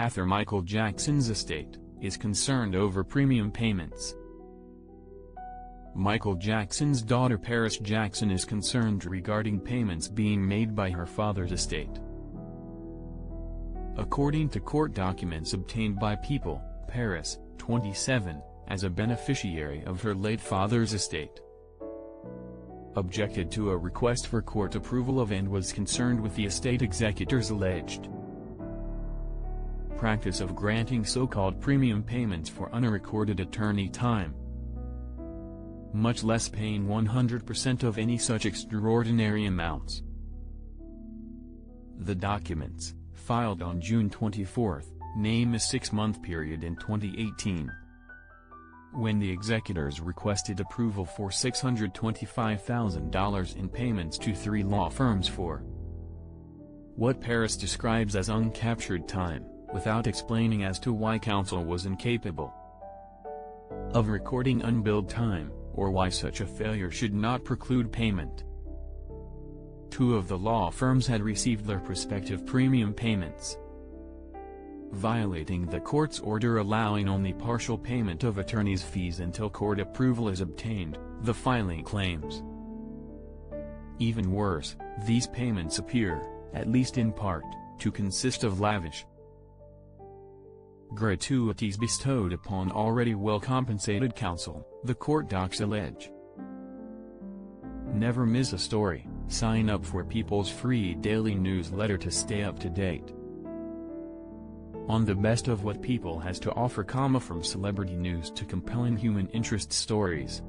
Arthur Michael Jackson's estate, is concerned over premium payments. Michael Jackson's daughter Paris Jackson is concerned regarding payments being made by her father's estate. According to court documents obtained by People, Paris, 27, as a beneficiary of her late father's estate, objected to a request for court approval of and was concerned with the estate executor's alleged practice of granting so-called premium payments for unrecorded attorney time, much less paying 100% of any such extraordinary amounts. The documents, filed on June 24, name a 6-month period in 2018, when the executors requested approval for $625,000 in payments to 3 law firms for what Paris describes as uncaptured time, without explaining as to why counsel was incapable of recording unbilled time, or why such a failure should not preclude payment. 2 of the law firms had received their prospective premium payments, violating the court's order allowing only partial payment of attorney's fees until court approval is obtained, the filing claims. Even worse, these payments appear, at least in part, to consist of lavish gratuities bestowed upon already well-compensated counsel, the court docs allege. Never miss a story. Sign up for People's free daily newsletter to stay up to date on the best of what People has to offer, from celebrity news to compelling human interest stories.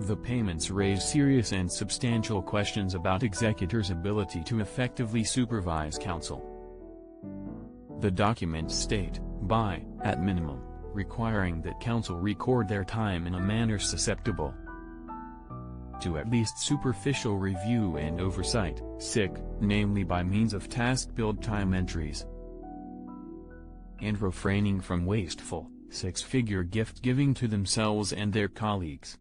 The payments raise serious and substantial questions about executors' ability to effectively supervise counsel. The documents state, by, at minimum, requiring that counsel record their time in a manner susceptible to at least superficial review and oversight, namely by means of task-billed time entries, and refraining from wasteful, 6-figure gift-giving to themselves and their colleagues.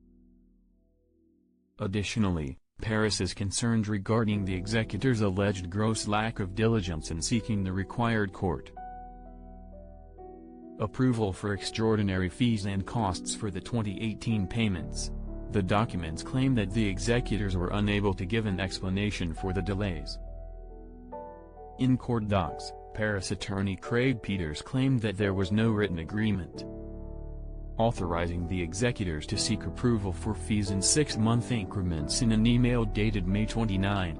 Additionally, Paris is concerned regarding the executor's alleged gross lack of diligence in seeking the required court approval for extraordinary fees and costs for the 2018 payments. The documents claim that the executors were unable to give an explanation for the delays. In court docs, Paris attorney Craig Peters claimed that there was no written agreement authorizing the executors to seek approval for fees in 6-month increments in an email dated May 29.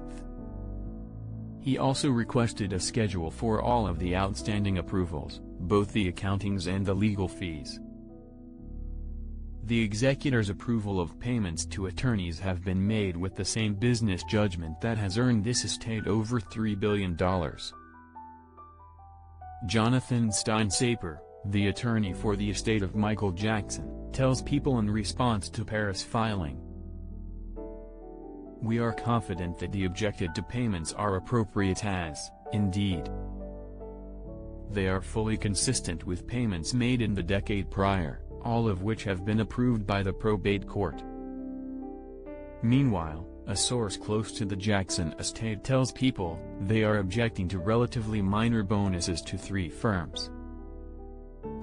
He also requested a schedule for all of the outstanding approvals, both the accountings and the legal fees. The executors' approval of payments to attorneys have been made with the same business judgment that has earned this estate over $3 billion. Jonathan Stein-Saper, the attorney for the estate of Michael Jackson, tells People in response to Paris' filing, "We are confident that the objected to payments are appropriate as, indeed, they are fully consistent with payments made in the decade prior, all of which have been approved by the probate court." Meanwhile, a source close to the Jackson estate tells People they are objecting to relatively minor bonuses to 3 firms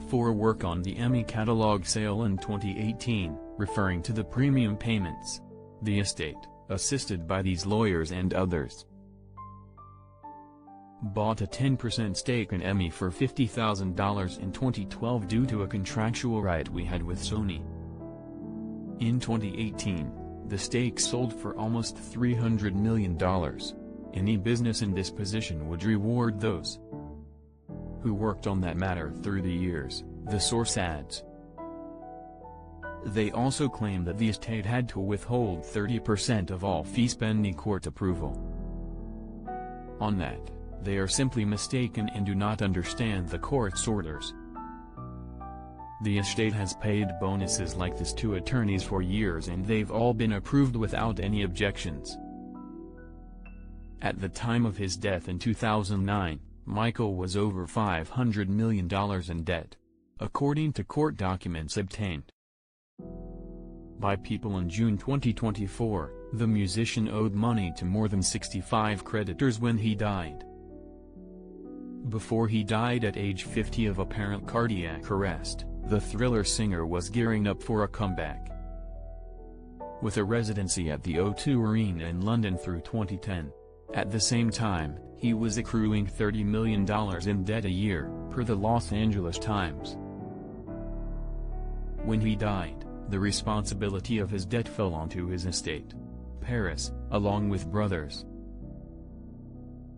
for work on the Emmy catalog sale in 2018, referring to the premium payments. The estate, assisted by these lawyers and others, bought a 10% stake in Emmy for $50,000 in 2012 due to a contractual right we had with Sony. In 2018, the stake sold for almost $300 million. Any business in this position would reward those who worked on that matter through the years, the source adds. They also claim that the estate had to withhold 30% of all fees pending court approval. On that, they are simply mistaken and do not understand the court's orders. The estate has paid bonuses like this to attorneys for years and they've all been approved without any objections. At the time of his death in 2009, Michael was over $500 million in debt, according to court documents obtained by People in June 2024. The musician owed money to more than 65 creditors when he died. Before he died at age 50 of apparent cardiac arrest, the Thriller singer was gearing up for a comeback. With a residency at the O2 Arena in London through 2010. At the same time, he was accruing $30 million in debt a year, per the Los Angeles Times. When he died, the responsibility of his debt fell onto his estate. Paris, along with brothers,